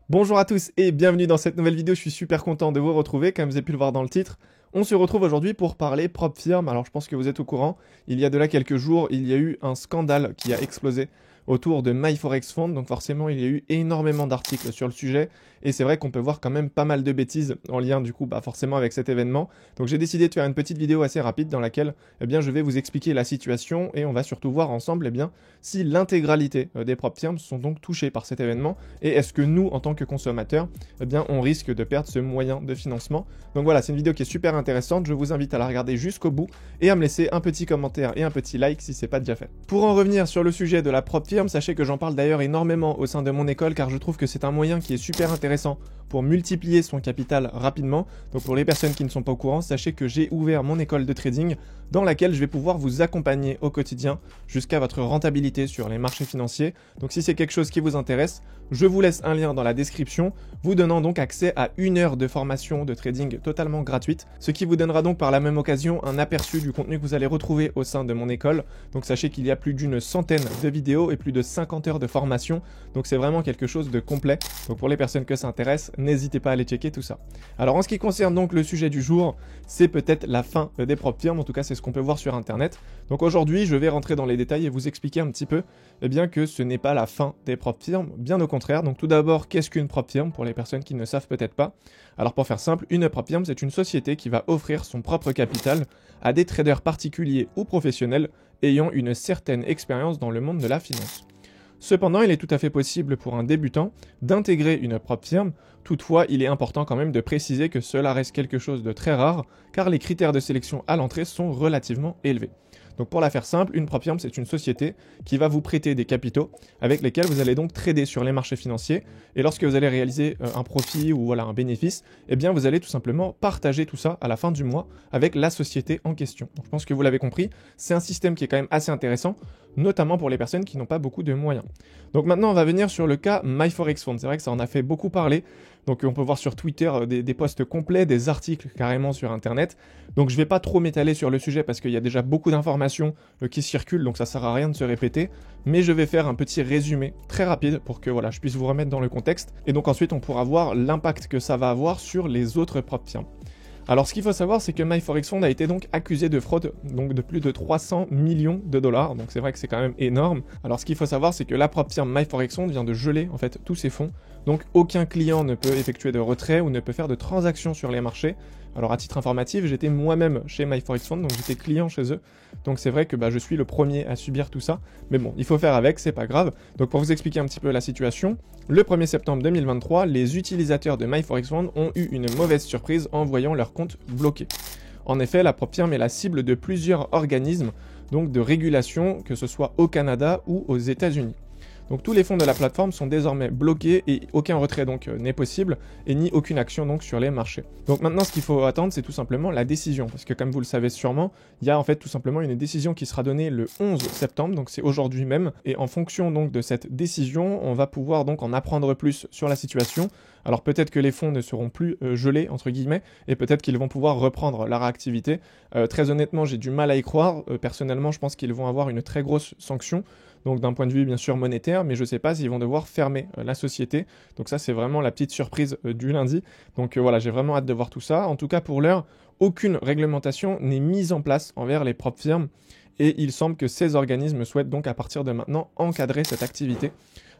Bonjour à tous et bienvenue dans cette nouvelle vidéo, je suis super content de vous retrouver, comme vous avez pu le voir dans le titre. On se retrouve aujourd'hui pour parler prop firm. Alors je pense que vous êtes au courant, il y a de là quelques jours, il y a eu un scandale qui a explosé autour de MyForexFund, donc forcément il y a eu énormément d'articles sur le sujet, et c'est vrai qu'on peut voir quand même pas mal de bêtises en lien du coup forcément avec cet événement. Donc j'ai décidé de faire une petite vidéo assez rapide dans laquelle je vais vous expliquer la situation, et on va surtout voir ensemble si l'intégralité des prop firms sont donc touchées par cet événement, et est-ce que nous en tant que consommateurs, on risque de perdre ce moyen de financement. Donc voilà, c'est une vidéo qui est super intéressante, je vous invite à la regarder jusqu'au bout, et à me laisser un petit commentaire et un petit like si c'est pas déjà fait. Pour en revenir sur le sujet de la prop firm, sachez que j'en parle d'ailleurs énormément au sein de mon école car je trouve que c'est un moyen qui est super intéressant pour multiplier son capital rapidement. Donc pour les personnes qui ne sont pas au courant, sachez que j'ai ouvert mon école de trading dans laquelle je vais pouvoir vous accompagner au quotidien jusqu'à votre rentabilité sur les marchés financiers. Donc si c'est quelque chose qui vous intéresse, je vous laisse un lien dans la description, vous donnant donc accès à 1 heure de formation de trading totalement gratuite, ce qui vous donnera donc par la même occasion un aperçu du contenu que vous allez retrouver au sein de mon école. Donc sachez qu'il y a plus d'une centaine de vidéos et plus de 50 heures de formation, donc c'est vraiment quelque chose de complet. Donc pour les personnes que ça intéresse, n'hésitez pas à aller checker tout ça. Alors en ce qui concerne donc le sujet du jour, c'est peut-être la fin des prop firms, en tout cas c'est ce qu'on peut voir sur internet. Donc aujourd'hui je vais rentrer dans les détails et vous expliquer un petit peu que ce n'est pas la fin des prop firms, bien au contraire. Donc tout d'abord, qu'est-ce qu'une prop firm pour les personnes qui ne savent peut-être pas? Alors pour faire simple, une prop firm c'est une société qui va offrir son propre capital à des traders particuliers ou professionnels ayant une certaine expérience dans le monde de la finance. Cependant, il est tout à fait possible pour un débutant d'intégrer une prop firm. Toutefois, il est important quand même de préciser que cela reste quelque chose de très rare, car les critères de sélection à l'entrée sont relativement élevés. Donc pour la faire simple, une prop firm c'est une société qui va vous prêter des capitaux avec lesquels vous allez donc trader sur les marchés financiers, et lorsque vous allez réaliser un profit ou un bénéfice, vous allez tout simplement partager tout ça à la fin du mois avec la société en question. Donc je pense que vous l'avez compris, c'est un système qui est quand même assez intéressant, notamment pour les personnes qui n'ont pas beaucoup de moyens. Donc maintenant on va venir sur le cas MyForexFund. C'est vrai que ça en a fait beaucoup parler, donc on peut voir sur Twitter des posts complets, des articles carrément sur internet. Donc je vais pas trop m'étaler sur le sujet parce qu'il y a déjà beaucoup d'informations qui circulent, donc ça sert à rien de se répéter, mais je vais faire un petit résumé très rapide pour que je puisse vous remettre dans le contexte, et donc ensuite on pourra voir l'impact que ça va avoir sur les autres prop firms. Alors ce qu'il faut savoir, c'est que MyForexFund a été donc accusé de fraude de plus de 300 millions de dollars, donc c'est vrai que c'est quand même énorme. Alors ce qu'il faut savoir, c'est que la prop firm MyForexFund vient de geler en fait tous ses fonds, donc aucun client ne peut effectuer de retrait ou ne peut faire de transactions sur les marchés. Alors à titre informatif, j'étais moi-même chez MyForexFund, donc j'étais client chez eux, donc c'est vrai que je suis le premier à subir tout ça, mais bon, il faut faire avec, c'est pas grave. Donc pour vous expliquer un petit peu la situation, le 1er septembre 2023, les utilisateurs de MyForexFund ont eu une mauvaise surprise en voyant leur compte bloqué. En effet, la prop firm est la cible de plusieurs organismes donc de régulation, que ce soit au Canada ou aux États-Unis. Donc tous les fonds de la plateforme sont désormais bloqués et aucun retrait donc n'est possible, et ni aucune action donc sur les marchés. Donc maintenant ce qu'il faut attendre, c'est tout simplement la décision, parce que comme vous le savez sûrement, il y a en fait tout simplement une décision qui sera donnée le 11 septembre, donc c'est aujourd'hui même, et en fonction donc de cette décision, on va pouvoir donc en apprendre plus sur la situation. Alors peut-être que les fonds ne seront plus gelés entre guillemets, et peut-être qu'ils vont pouvoir reprendre leur activité. Très honnêtement, j'ai du mal à y croire. Personnellement, je pense qu'ils vont avoir une très grosse sanction, donc d'un point de vue bien sûr monétaire, mais je ne sais pas s'ils vont devoir fermer la société. Donc ça c'est vraiment la petite surprise du lundi. Donc voilà, j'ai vraiment hâte de voir tout ça. En tout cas pour l'heure, aucune réglementation n'est mise en place envers les prop firms, et il semble que ces organismes souhaitent donc à partir de maintenant encadrer cette activité.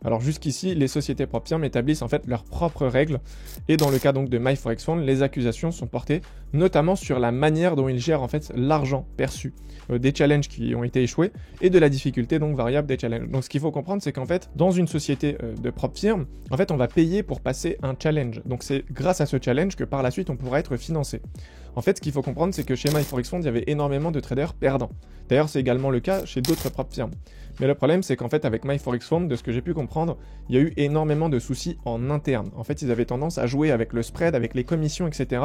Alors jusqu'ici, les sociétés prop firm établissent en fait leurs propres règles, et dans le cas donc de MyForexFund, les accusations sont portées notamment sur la manière dont ils gèrent en fait l'argent perçu des challenges qui ont été échoués, et de la difficulté donc variable des challenges. Donc ce qu'il faut comprendre, c'est qu'en fait dans une société de prop firm, en fait on va payer pour passer un challenge. Donc c'est grâce à ce challenge que par la suite on pourra être financé. En fait, ce qu'il faut comprendre, c'est que chez MyForexFund, il y avait énormément de traders perdants. D'ailleurs, c'est également le cas chez d'autres prop firms. Mais le problème, c'est qu'en fait, avec MyForexFund, de ce que j'ai pu comprendre, il y a eu énormément de soucis en interne. En fait, ils avaient tendance à jouer avec le spread, avec les commissions, etc.,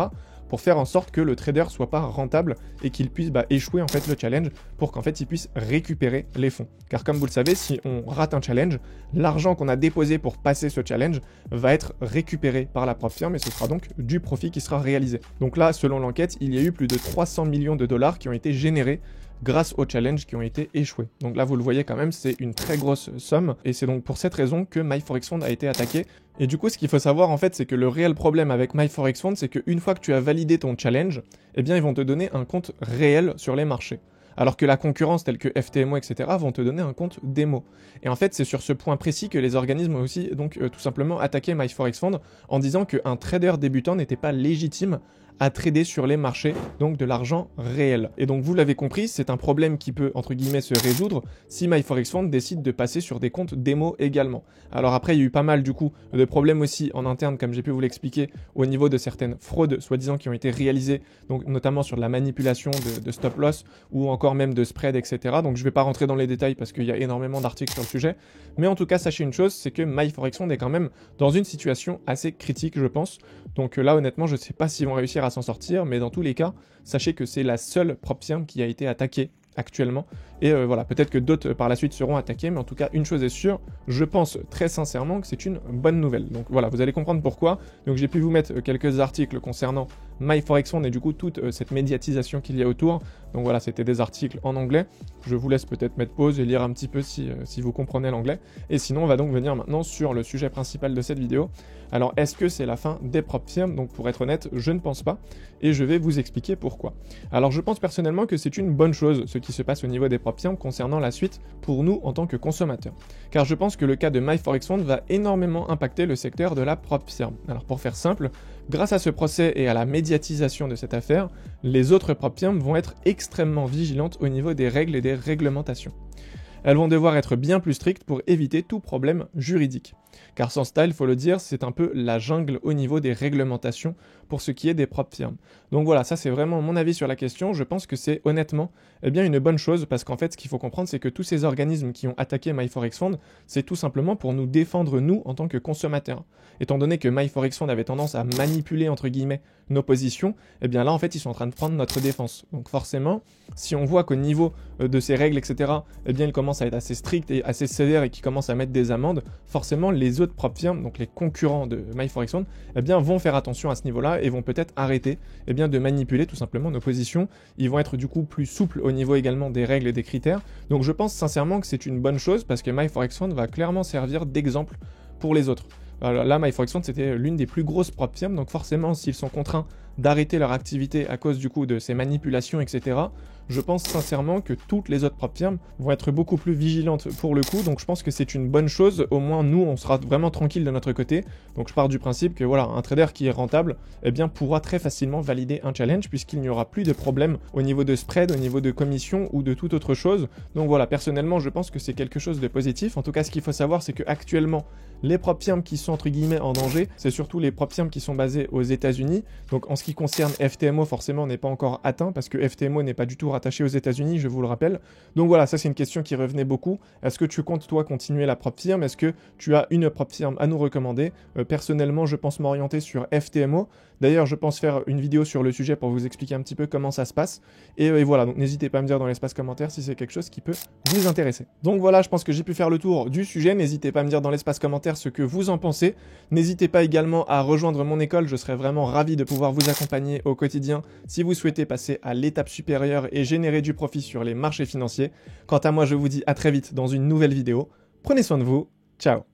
pour faire en sorte que le trader soit pas rentable et qu'il puisse échouer en fait le challenge pour qu'en fait il puisse récupérer les fonds. Car comme vous le savez, si on rate un challenge, l'argent qu'on a déposé pour passer ce challenge va être récupéré par la propre firme et ce sera donc du profit qui sera réalisé. Donc là, selon l'enquête, il y a eu plus de 300 millions de dollars qui ont été générés grâce aux challenges qui ont été échoués. Donc là, vous le voyez quand même, c'est une très grosse somme, et c'est donc pour cette raison que MyForexFund a été attaqué. Et du coup, ce qu'il faut savoir en fait, c'est que le réel problème avec MyForexFund, c'est qu'une fois que tu as validé ton challenge, eh bien ils vont te donner un compte réel sur les marchés. Alors que la concurrence telle que FTMO, etc. vont te donner un compte démo. Et en fait, c'est sur ce point précis que les organismes ont aussi donc tout simplement attaqué MyForexFund en disant qu'un trader débutant n'était pas légitime à trader sur les marchés, donc de l'argent réel. Et donc vous l'avez compris, c'est un problème qui peut, entre guillemets, se résoudre si MyForexFund décide de passer sur des comptes démo également. Alors après, il y a eu pas mal du coup de problèmes aussi en interne, comme j'ai pu vous l'expliquer, au niveau de certaines fraudes, soi-disant, qui ont été réalisées, donc notamment sur de la manipulation de stop loss, ou encore même de spread, etc. Donc je ne vais pas rentrer dans les détails parce qu'il y a énormément d'articles sur le sujet, mais en tout cas, sachez une chose, c'est que MyForexFund est quand même dans une situation assez critique, je pense. Donc là, honnêtement, je ne sais pas s'ils vont réussir à s'en sortir, mais dans tous les cas, sachez que c'est la seule prop firm qui a été attaquée actuellement. Et voilà, peut-être que d'autres par la suite seront attaqués, mais en tout cas, une chose est sûre, je pense très sincèrement que c'est une bonne nouvelle. Donc voilà, vous allez comprendre pourquoi. Donc j'ai pu vous mettre quelques articles concernant MyForexFund et du coup toute cette médiatisation qu'il y a autour. Donc voilà, c'était des articles en anglais. Je vous laisse peut-être mettre pause et lire un petit peu si vous comprenez l'anglais. Et sinon, on va donc venir maintenant sur le sujet principal de cette vidéo. Alors, est-ce que c'est la fin des prop firms? Donc pour être honnête, je ne pense pas. Et je vais vous expliquer pourquoi. Alors je pense personnellement que c'est une bonne chose, ce qui se passe au niveau des prop firms concernant la suite pour nous en tant que consommateurs. Car je pense que le cas de MyForexFund va énormément impacter le secteur de la prop firm. Alors pour faire simple, grâce à ce procès et à la médiatisation de cette affaire, les autres prop firms vont être extrêmement vigilantes au niveau des règles et des réglementations. Elles vont devoir être bien plus strictes pour éviter tout problème juridique. Car sans ça, il faut le dire, c'est un peu la jungle au niveau des réglementations pour ce qui est des prop firms. Donc voilà, ça c'est vraiment mon avis sur la question. Je pense que c'est honnêtement bien une bonne chose parce qu'en fait, ce qu'il faut comprendre, c'est que tous ces organismes qui ont attaqué MyForexFund, c'est tout simplement pour nous défendre nous en tant que consommateurs. Étant donné que MyForexFund avait tendance à manipuler entre guillemets nos positions, eh bien là en fait ils sont en train de prendre notre défense. Donc forcément, si on voit qu'au niveau de ces règles, etc., eh bien ils commencent à être assez stricts et assez sévères et qu'ils commencent à mettre des amendes, forcément les autres prop firms, donc les concurrents de MyForexFund, eh bien vont faire attention à ce niveau-là et vont peut-être arrêter de manipuler tout simplement nos positions. Ils vont être du coup plus souples au niveau également des règles et des critères. Donc je pense sincèrement que c'est une bonne chose parce que MyForexFund va clairement servir d'exemple pour les autres. Alors là, MyForexFund, c'était l'une des plus grosses prop firms, donc forcément, s'ils sont contraints d'arrêter leur activité à cause du coup de ces manipulations, etc., je pense sincèrement que toutes les autres prop firms vont être beaucoup plus vigilantes pour le coup, donc je pense que c'est une bonne chose, au moins nous, on sera vraiment tranquille de notre côté. Donc je pars du principe que voilà, un trader qui est rentable, eh bien pourra très facilement valider un challenge puisqu'il n'y aura plus de problème au niveau de spread, au niveau de commission ou de toute autre chose. Donc voilà, personnellement, je pense que c'est quelque chose de positif. En tout cas, ce qu'il faut savoir, c'est que actuellement, les prop firms qui sont entre guillemets en danger, c'est surtout les prop firms qui sont basées aux États-Unis. Donc en ce qui concerne FTMO, forcément, n'est pas encore atteint parce que FTMO n'est pas du tout rattaché aux États-Unis, je vous le rappelle. Donc voilà, ça c'est une question qui revenait beaucoup. Est-ce que tu comptes toi continuer la prop firm? Est-ce que tu as une prop firm à nous recommander? Personnellement, je pense m'orienter sur FTMO. D'ailleurs, je pense faire une vidéo sur le sujet pour vous expliquer un petit peu comment ça se passe. Et voilà, donc n'hésitez pas à me dire dans l'espace commentaire si c'est quelque chose qui peut vous intéresser. Donc voilà, je pense que j'ai pu faire le tour du sujet. N'hésitez pas à me dire dans l'espace commentaire ce que vous en pensez. N'hésitez pas également à rejoindre mon école. Je serais vraiment ravi de pouvoir vous accompagner au quotidien si vous souhaitez passer à l'étape supérieure et générer du profit sur les marchés financiers. Quant à moi, je vous dis à très vite dans une nouvelle vidéo. Prenez soin de vous. Ciao.